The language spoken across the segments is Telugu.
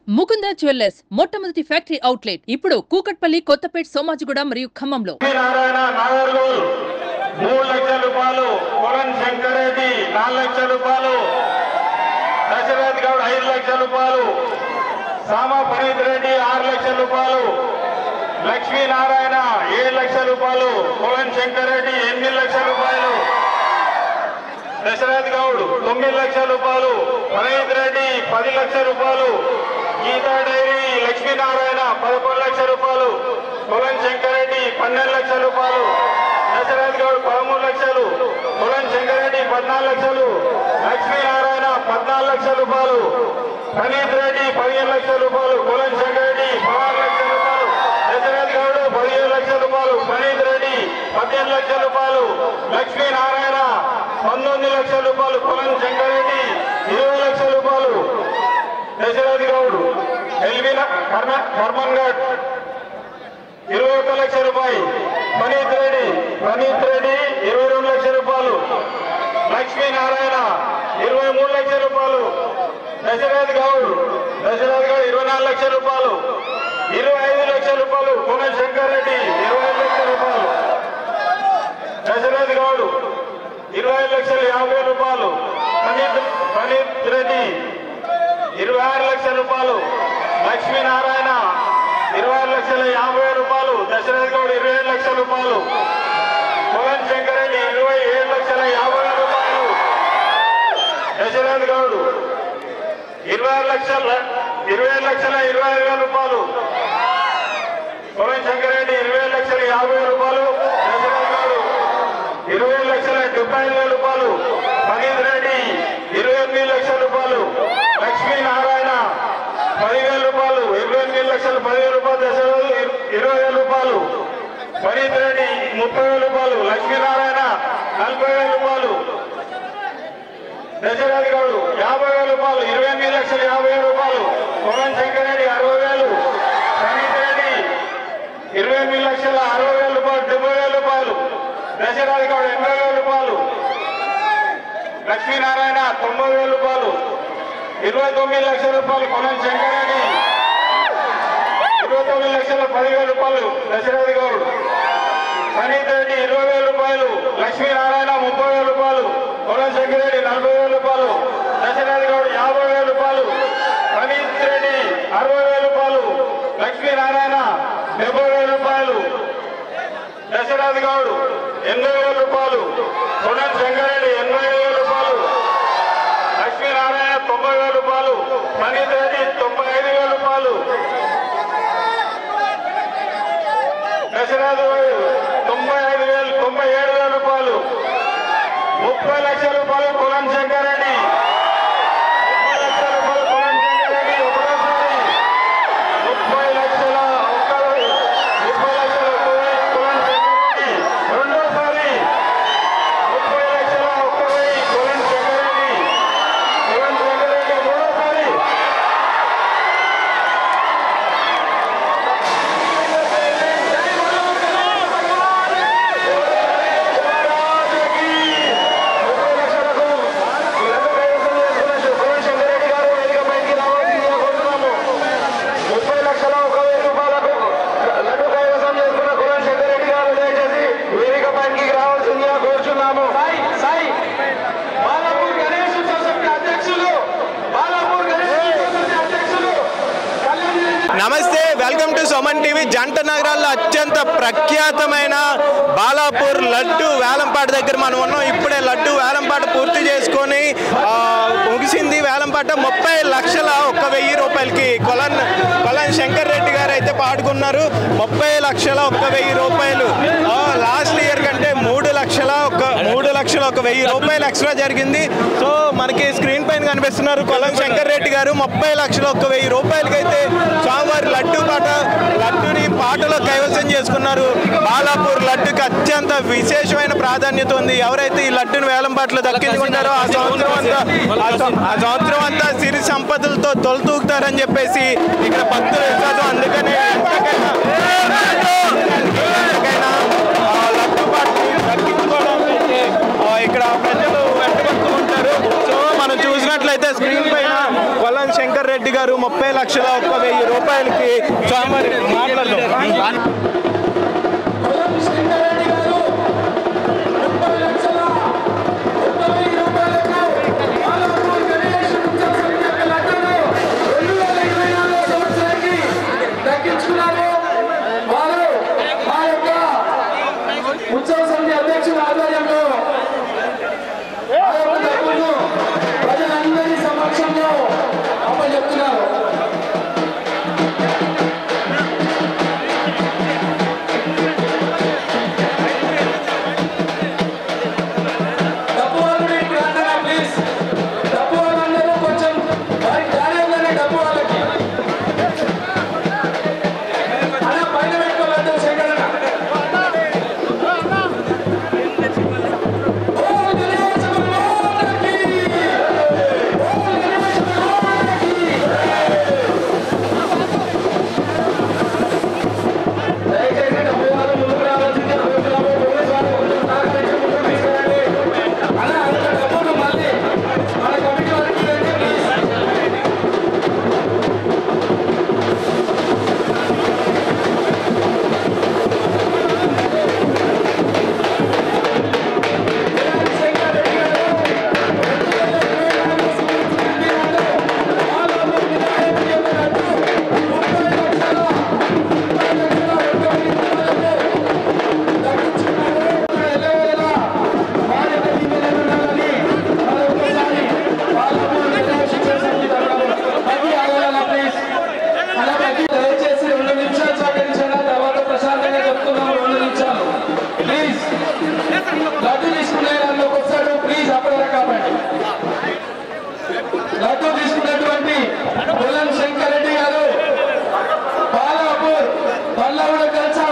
ముకుంద జ్యువెల్లర్స్ మొట్టమొదటి ఫ్యాక్టరీ అవుట్లెట్ ఇప్పుడు కూకట్పల్లి, కొత్తపేట్, సోమాజిగూడ మరియు ఖమ్మంలో. నారాయణ నాగర్గూల్ 3 లక్షల రూపాయలు, కొలన్ శంకరెడ్డి 4 లక్షల రూపాయలు, దశరథ్ గౌడ్ 5 లక్షల రూపాయలు, సామా ఫరీద్ రెడ్డి 6 లక్షల రూపాయలు, లక్ష్మీనారాయణ 7 లక్షల రూపాయలు, కొలన్ శంకరెడ్డి 8 లక్షల రూపాయలు, దశరథ్ గౌడ్ 9 లక్షల రూపాయలు, ఫరీద్ రెడ్డి 10 లక్షల రూపాయలు, గీతా డైరీ లక్ష్మీనారాయణ 11 లక్షల రూపాయలు, కొలన్ శంకరెడ్డి 12 లక్షల రూపాయలు, దశరథ్ గౌడ్ 13 లక్షలు, కొలన్ శంకరెడ్డి 14 లక్షలు, లక్ష్మీనారాయణ 14 లక్షల రూపాయలు, ఫరీద్ రెడ్డి 15 లక్షల రూపాయలు, కొలన్ శంకరెడ్డి 16 లక్షల రూపాయలు, దశరథ్ గౌడ్ 15 లక్షల రూపాయలు, ఫరీద్ రెడ్డి 18 లక్షల రూపాయలు, లక్ష్మీనారాయణ 19 లక్షల రూపాయలు, కొలన్ శంకరెడ్డి 20 లక్షల రూపాయలు, దశరథ్ గౌడ్ ఎల్విన కర్మన్ గఢ్ 21 లక్షల రూపాయలు, ప్రణీత్ రెడ్డి 22 లక్షల రూపాయలు, లక్ష్మీనారాయణ 23 లక్షల రూపాయలు, దశరథ్ గౌడ్ 24 లక్షల రూపాయలు, 25 లక్షల రూపాయలు, కొలన్ శంకరెడ్డి 25 లక్షల రూపాయలు, దశరథ్ గౌడ్ 20 లక్షల 50 రూపాయలు, ప్రణీత్ రెడ్డి 26 లక్షల రూపాయలు, లక్ష్మీనారాయణ 26 లక్షల 50 రూపాయలు, దశరథ్ గౌడ్ 27 లక్షల రూపాయలు, కొలన్ శంకరెడ్డి 27 లక్షల 50 రూపాయలు, దశరథ్ గౌడ్ 27 లక్షల 25 రూపాయలు, కొలన్ శంకరెడ్డి 20 లక్షల 50 రూపాయలు, దశరథ్ గౌడ్ 20 లక్షల 75 రూపాయలు, ఫరీద్ రెడ్డి 28 లక్షల రూపాయలు, లక్ష్మీనారాయణ 10,000 రూపాయలు, 28 లక్షల 10,000 రూపాయలు, దశరథ్ 20,000 రూపాయలు, ఫరీద్ రెడ్డి 30,000 రూపాయలు, లక్ష్మీనారాయణ 40,000 రూపాయలు, దశరథ్ గౌడ్ 50,000 రూపాయలు, 28 లక్షల 50,000 రూపాయలు, కొలన్ శంకరెడ్డి 60,000, ఫరీద్ రెడ్డి 28 లక్షల 60,000 రూపాయలు, 70,000 రూపాయలు, దశరథ్ గౌడ్ 80,000 రూపాయలు, లక్ష్మీనారాయణ 90,000 రూపాయలు, 29 లక్షల రూపాయలు, కొలన్ శంకరెడ్డి 29 లక్షల 10,000 రూపాయలు, దశరథ్ గౌడ్, ఫరీద్ రెడ్డి 20,000 రూపాయలు, లక్ష్మీనారాయణ 30,000 రూపాయలు, కొలన్ శంకరెడ్డి 40,000 రూపాయలు, దశరథ్ గౌడ్ 50,000 రూపాయలు, ఫరీద్ రెడ్డి 60,000 రూపాయలు, లక్ష్మీనారాయణ 70,000 రూపాయలు, దశరథ్ గౌడ్ 80,000 రూపాయలు, కొలన్ శంకరెడ్డి 80,000 రూపాయలు, లక్ష్మీనారాయణ 90,000 రూపాయలు, ఫరీద్ రెడ్డి 95,000 రూపాయలు, దశరథ్ గౌడ్ 97,000 రూపాయలు, 30 లక్షల రూపాయలు, కొలన్ శంకరెడ్డి 30 లక్షల రూపాయలు, కొలన్ శంకరెడ్డి ఒకటోసారి 30 లక్షల 1,000 కొలన్ శంకరెడ్డి రెండోసారి 30 లక్షల 1,000 కొలన్ శంకరెడ్డి మూడోసారి నమస్తే, వెల్కమ్ టు సుమన్ టీవీ. జంట నగరాల్లో అత్యంత ప్రఖ్యాతమైన బాలాపూర్ లడ్డు వేలంపాట దగ్గర మనం ఉన్నాం. ఇప్పుడే లడ్డు వేలంపాట పూర్తి చేసుకొని ముగిసింది. వేలంపాట 30 లక్షల 1,000 రూపాయలకి కొలన్ శంకర్ రెడ్డి గారు అయితే పాడుకున్నారు. 30 లక్షల 1,000 రూపాయలు. లాస్ట్ ఇయర్ కంటే 3 లక్షల 1,000 రూపాయలు ఎక్స్ట్రా జరిగింది. సో మనకి స్క్రీన్ పైన కనిపిస్తున్నారు కొలన్ శంకర్ రెడ్డి గారు. 30 లక్షల 1,000 రూపాయలకైతే స్వామివారి లడ్డుని పాటలో కైవసం చేసుకున్నారు. బాలాపూర్ లడ్డుకి అత్యంత విశేషమైన ప్రాధాన్యత ఉంది. ఎవరైతే ఈ లడ్డుని వేలంపాటలో దక్కించుకుంటారో ఆ సంవత్సరం అంతా సిరి సంపదలతో తొలతూగుతారని చెప్పేసి ఇక్కడ భక్తుల విశ్వాసం. అందుకనే ఎంతకైనా లడ్డు పాటని దక్కించుకోవడానికి ఇక్కడ ప్రజలు వెంటబడుతూ ఉంటారు. సో మనం చూసినట్లయితే స్క్రీన్ పైన కొలన్ శంకర్ రెడ్డి గారు దక్కించుకున్నారు 30,01,000 రూపాయలకి. స్వామివారి మాట్లాడదాం. ఉత్సవ సమితి అధ్యక్షుల ఆధ్వర్యంలో ప్రజలందరి సమక్షంలో అప్పచెప్తున్నారు. డబ్బు వాళ్ళు ఇప్పుడు అందరూ ప్లీజ్, డబ్బు వాళ్ళందరూ కొంచెం వారి కార్యంలోనే డబ్బు వాళ్ళకి అలా పైన పెట్టుకోవాలి. సేకరణ లడ్డు తీసుకున్నటువంటి కొల్లం శంకర్ రెడ్డి గారు బాలాపూర్ బల్లవుడ కలిసా.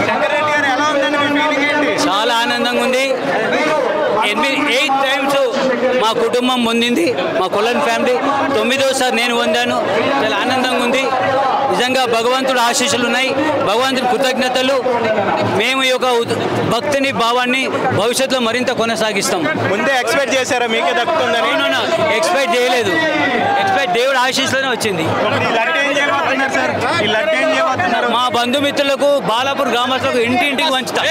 శంకరెడ్డి గారు ఎలా ఉందండి మీ ఫీలింగ్ ఏంటి? చాలా ఆనందంగా ఉంది. 8 టైమ్స్ మా కుటుంబం పొందింది, మా కొల్లన్ ఫ్యామిలీ. 9వసారి నేను పొందాను. చాలా ఆనందంగా ఉంది. నిజంగా భగవంతుడు ఆశీస్సులు ఉన్నాయి, భగవంతుడి కృతజ్ఞతలు. మేము ఈ యొక్క భక్తిని భావాన్ని భవిష్యత్తులో మరింత కొనసాగిస్తాం. ముందే ఎక్స్పెక్ట్ చేశారా మీకే దక్కుతుందని? ఎక్స్పెక్ట్ చేయలేదు. దేవుడు ఆశీస్సులోనే వచ్చింది. మా బంధుమిత్రులకు, బాలాపూర్ గ్రామస్తులకు ఇంటింటికి పంచుతాం.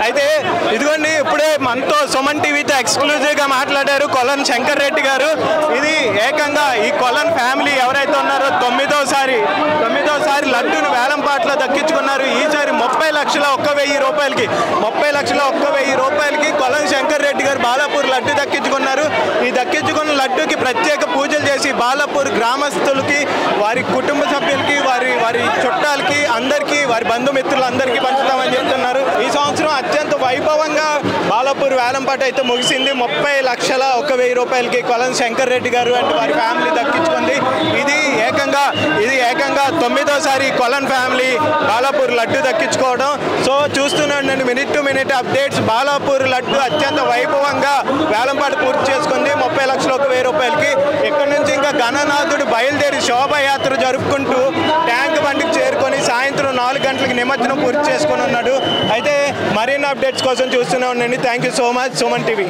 అయితే ఇదిగోండి, ఇప్పుడే మనతో సుమన్ టీవీతో ఎక్స్క్లూజివ్గా మాట్లాడారు కొల్లన్ శంకర్ రెడ్డి గారు. ఇది ఏకంగా ఈ కొల్లన్ ఫ్యామిలీ ఎవరైతే ఉన్నారో 9వసారి లడ్డూను వేలంపాట్లో దక్కించుకున్నారు. ఈసారి 30,01,000 రూపాయలకి 30,01,000 రూపాయలకి కొల్లన్ శంకర్ రెడ్డి గారు బాలాపూర్ లడ్డు దక్కించుకున్నారు. ఈ దక్కించుకున్న లడ్డూకి ప్రత్యేక పూజలు చేసి బాలాపూర్ గ్రామస్తులకి, వారి కుటుంబ సభ్యులకి, వారి చుట్టాలకి, అందరికీ, వారి బంధుమిత్రులందరికీ పంచుతామని చెప్తున్నారు. ఈ సంవత్సరం అత్యంత వైభవంగా బాలాపూర్ వేలంపాట అయితే ముగిసింది. 30,01,000 రూపాయలకి కొల్లన్ శంకర్ రెడ్డి గారు అండ్ వారి ఫ్యామిలీ దక్కించుకుంది. ఇది ఏకంగా 9వసారి కొల్లన్ ఫ్యామిలీ బాలాపూర్ లడ్డు దక్కించుకోవడం. సో చూస్తూనే ఉండండి minute to minute updates. Balapur laddu అత్యంత వైభవంగా వేలంపాట పూర్తి చేసుకుంది 30,01,000 రూపాయలకి. ఇక్కడ నుంచి ఇంకా గణనాథుడు బయలుదేరి శోభాయాత్ర జరుపుకుంటూ ట్యాంక్ బండికి చేరుకొని సాయంత్రం 4 గంటలకు నిమజ్జనం పూర్తి చేసుకొని ఉన్నాడు. అయితే మరిన్ని అప్డేట్స్ కోసం చూస్తూనే ఉండండి. Thank you so much Suman TV.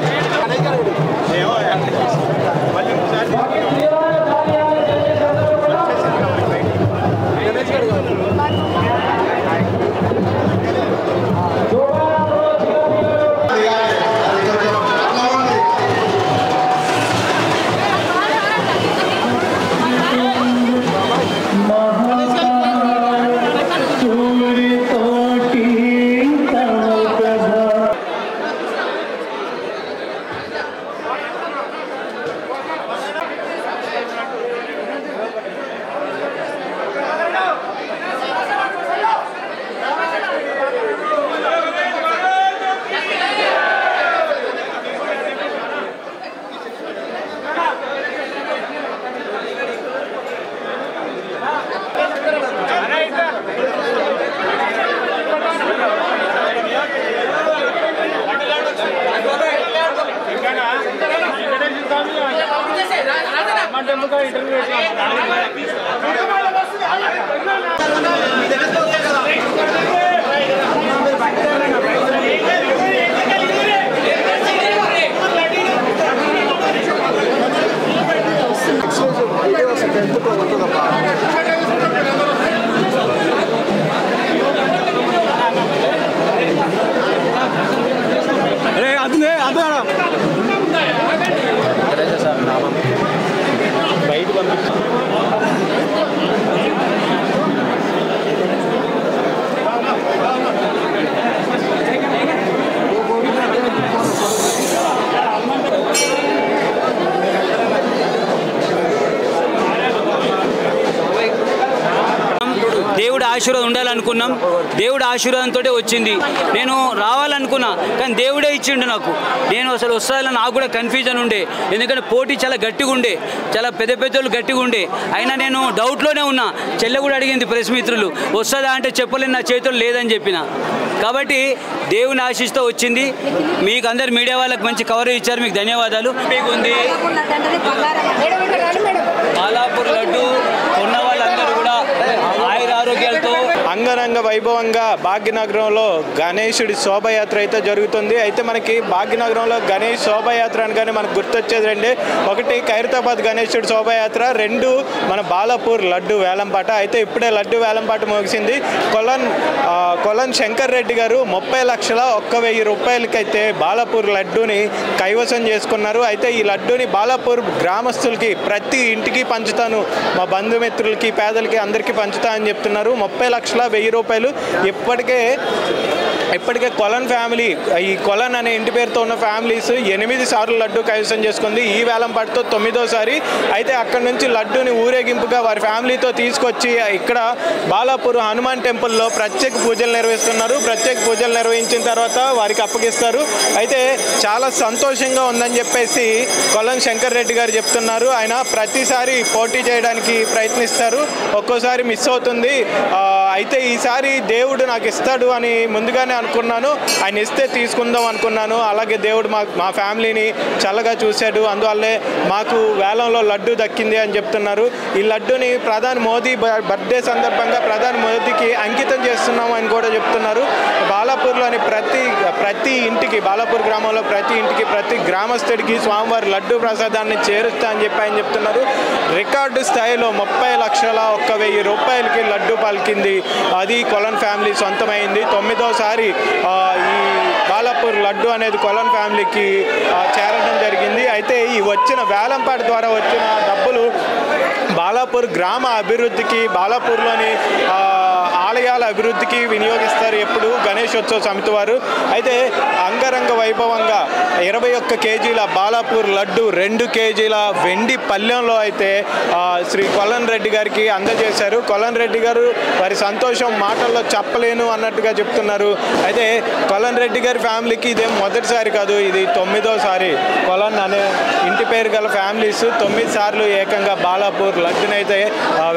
ఆశీర్వాదం ఉండాలనుకున్నాం. దేవుడి ఆశీర్వాదంతో వచ్చింది. నేను రావాలనుకున్నా కానీ దేవుడే ఇచ్చిండు నాకు. నేను అసలు వస్తుందని నాకు కూడా కన్ఫ్యూజన్ ఉండే, ఎందుకంటే పోటీ చాలా గట్టిగా ఉండే, చాలా పెద్ద పెద్దోళ్ళు గట్టిగా ఉండే. అయినా నేను డౌట్లోనే ఉన్నా. చెల్లె కూడా అడిగింది ప్రెస్ మిత్రులు వస్తుందా అంటే చెప్పలేని నా చేతులు లేదని చెప్పిన. కాబట్టి దేవుని ఆశీస్సుతో వచ్చింది. మీకు అందరు మీడియా వాళ్ళకి మంచి కవరేజ్ ఇచ్చారు, మీకు ధన్యవాదాలు. మీకు ఉంది బాలాపూర్ లడ్డు ఉన్న వాళ్ళందరూ కూడా ఆయుర ఆరోగ్యాలతో అంగరంగ వైభవంగా భాగ్యనగరంలో గణేశుడి శోభయాత్ర అయితే జరుగుతుంది. అయితే మనకి భాగ్యనగరంలో గణేష్ శోభయాత్ర అనగానే మనకు గుర్తొచ్చేది రెండే, ఒకటి ఖైరతాబాద్ గణేశుడి శోభయాత్ర, రెండు మన బాలాపూర్ లడ్డు వేలంపాట. అయితే ఇప్పుడే లడ్డు వేలంపాట ముగిసింది. కొలన్ శంకర్ రెడ్డి గారు 30,01,000 రూపాయలకైతే బాలాపూర్ లడ్డూని కైవసం చేసుకున్నారు. అయితే ఈ లడ్డూని బాలాపూర్ గ్రామస్తులకి ప్రతి ఇంటికి పంచుతాను, మా బంధుమిత్రులకి పేదలకి అందరికీ పంచుతా అని చెప్తున్నారు. 30,01,000 రూపాయలు. ఇప్పటికే కొలన్ ఫ్యామిలీ, ఈ కొలన్ అనే ఇంటి పేరుతో ఉన్న ఫ్యామిలీస్ 8 సార్లు లడ్డు కైవసం చేసుకుంది. ఈ వేలంపాటతో 9వ అయితే అక్కడ నుంచి లడ్డూని ఊరేగింపుగా వారి ఫ్యామిలీతో తీసుకొచ్చి ఇక్కడ బాలాపూర్ హనుమాన్ టెంపుల్లో ప్రత్యేక పూజలు నిర్వహిస్తున్నారు. ప్రత్యేక పూజలు నిర్వహించిన తర్వాత వారికి అప్పగిస్తారు. అయితే చాలా సంతోషంగా ఉందని చెప్పేసి కొలన్ శంకర్ రెడ్డి గారు చెప్తున్నారు. ఆయన ప్రతిసారి పోటీ చేయడానికి ప్రయత్నిస్తారు, ఒక్కోసారి మిస్ అవుతుంది. అయితే ఈసారి దేవుడు నాకు ఇస్తాడు అని ముందుగానే అనుకున్నాను, ఆయన ఇస్తే తీసుకుందాం అనుకున్నాను. అలాగే దేవుడు మా ఫ్యామిలీని చల్లగా చూశాడు, అందువల్లే మాకు వేలంలో లడ్డు దక్కింది అని చెప్తున్నారు. ఈ లడ్డుని ప్రధాని మోదీ బర్త్డే సందర్భంగా ప్రధాని మోదీకి అంకితం చేస్తున్నాం అని కూడా చెప్తున్నారు. బాలాపూర్లోని ప్రతి ఇంటికి, బాలాపూర్ గ్రామంలో ప్రతి ఇంటికి, ప్రతి గ్రామస్తుడికి స్వామివారి లడ్డు ప్రసాదాన్ని చేరుస్తా అని చెప్పి ఆయన చెప్తున్నారు. రికార్డు స్థాయిలో 30,01,000 రూపాయలకి లడ్డు పలికింది. అది కొలన్ ఫ్యామిలీ సొంతమైంది. 9వ ఈ బాలాపూర్ లడ్డు అనేది కొలన్ ఫ్యామిలీకి చేరడం జరిగింది. అయితే ఈ వచ్చిన వేలంపాట ద్వారా వచ్చిన డబ్బులు బాలాపూర్ గ్రామ అభివృద్ధికి, బాలాపూర్లోని ఆలయాల అభివృద్ధికి వినియోగిస్తారు ఎప్పుడు గణేశోత్సవ సమితి వారు. అయితే అంగరంగ వైభవంగా 21 కేజీల బాలాపూర్ లడ్డు, 2 కేజీల వెండి పళ్ళెంలో అయితే శ్రీ కొలన్ రెడ్డి గారికి అందజేశారు. కొలన్ రెడ్డి గారు వారి సంతోషం మాటల్లో చెప్పలేను అన్నట్టుగా చెప్తున్నారు. అయితే కొలన్ రెడ్డి గారి ఫ్యామిలీకి ఇదేం మొదటిసారి కాదు, ఇది 9వ కొలన్ అనే ఇంటి పేరు గల ఫ్యామిలీస్ 9 సార్లు ఏకంగా బాలాపూర్ లడ్డునైతే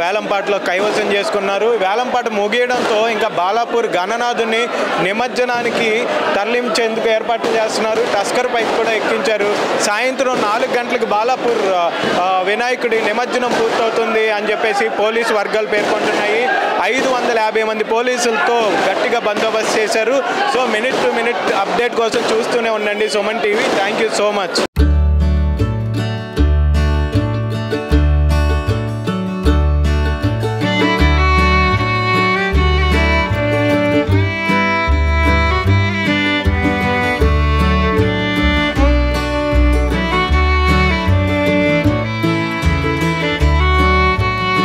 వేలంపాటలో కైవసం చేసుకున్నారు. వేలంపాట ముగియడంతో ఇంకా బాలాపూర్ గణనాథుని నిమజ్జనానికి తరలించేందుకు ఏర్పాట్లు చేస్తున్నారు. టస్కర్ పైకి కూడా ఎక్కించారు. సాయంత్రం 4 గంటలకు బాలాపూర్ వినాయకుడి నిమజ్జనం పూర్తవుతుంది అని చెప్పేసి పోలీసు వర్గాలు పేర్కొంటున్నాయి. 550 మంది పోలీసులతో గట్టిగా బందోబస్తు చేశారు. So minute to minute update కోసం చూస్తూనే ఉండండి Suman TV. Thank you so much.